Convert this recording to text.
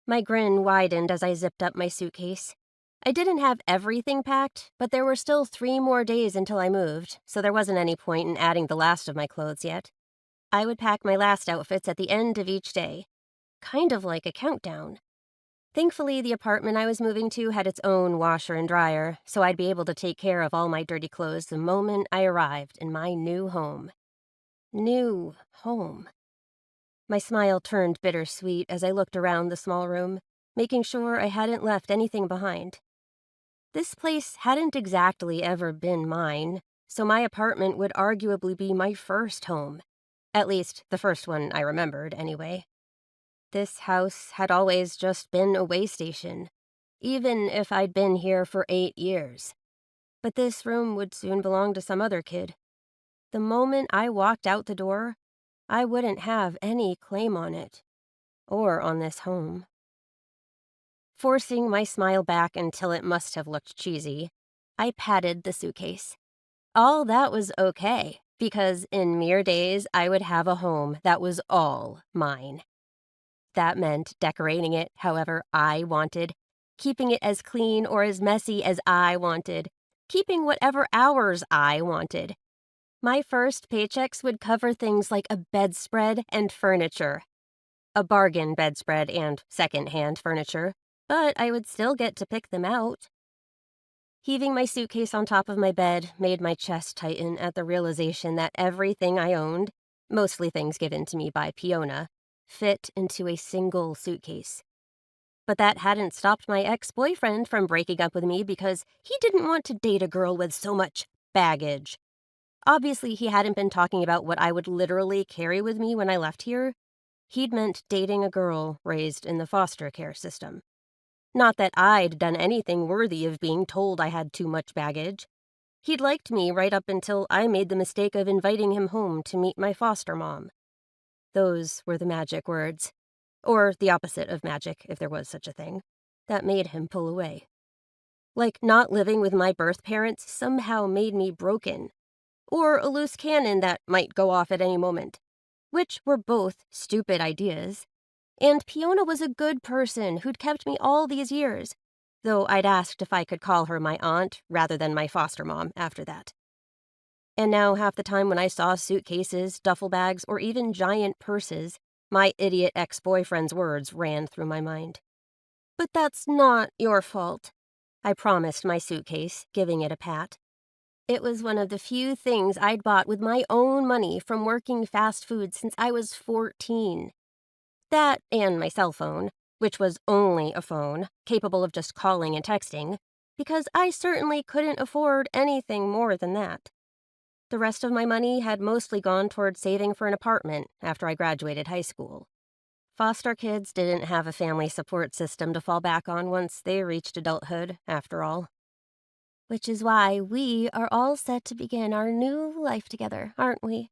My grin widened as I zipped up my suitcase. I didn't have everything packed, but there were still 3 more days until I moved, so there wasn't any point in adding the last of my clothes yet. I would pack my last outfits at the end of each day, kind of like a countdown. Thankfully, the apartment I was moving to had its own washer and dryer, so I'd be able to take care of all my dirty clothes the moment I arrived in my new home. New home. My smile turned bittersweet as I looked around the small room, making sure I hadn't left anything behind. This place hadn't exactly ever been mine, so my apartment would arguably be my first home. At least, the first one I remembered, anyway. This house had always just been a way station, even if I'd been here for 8 years. But this room would soon belong to some other kid. The moment I walked out the door, I wouldn't have any claim on it, or on this home. Forcing my smile back until it must have looked cheesy, I patted the suitcase. All that was okay, because in mere days I would have a home that was all mine. That meant decorating it however I wanted, keeping it as clean or as messy as I wanted, keeping whatever hours I wanted. My first paychecks would cover things like a bedspread and furniture. A bargain bedspread and second-hand furniture, but I would still get to pick them out. Heaving my suitcase on top of my bed made my chest tighten at the realization that everything I owned, mostly things given to me by Fiona, fit into a single suitcase. But that hadn't stopped my ex-boyfriend from breaking up with me because he didn't want to date a girl with so much baggage. Obviously, he hadn't been talking about what I would literally carry with me when I left here. He'd meant dating a girl raised in the foster care system. Not that I'd done anything worthy of being told I had too much baggage. He'd liked me right up until I made the mistake of inviting him home to meet my foster mom. Those were the magic words, or the opposite of magic, if there was such a thing, that made him pull away. Like not living with my birth parents somehow made me broken, or a loose cannon that might go off at any moment, which were both stupid ideas. And Fiona was a good person who'd kept me all these years, though I'd asked if I could call her my aunt rather than my foster mom after that. And now half the time when I saw suitcases, duffel bags, or even giant purses, my idiot ex-boyfriend's words ran through my mind. "But that's not your fault," I promised my suitcase, giving it a pat. It was one of the few things I'd bought with my own money from working fast food since I was 14. That and my cell phone, which was only a phone, capable of just calling and texting, because I certainly couldn't afford anything more than that. The rest of my money had mostly gone toward saving for an apartment after I graduated high school. Foster kids didn't have a family support system to fall back on once they reached adulthood, after all. Which is why we are all set to begin our new life together, aren't we?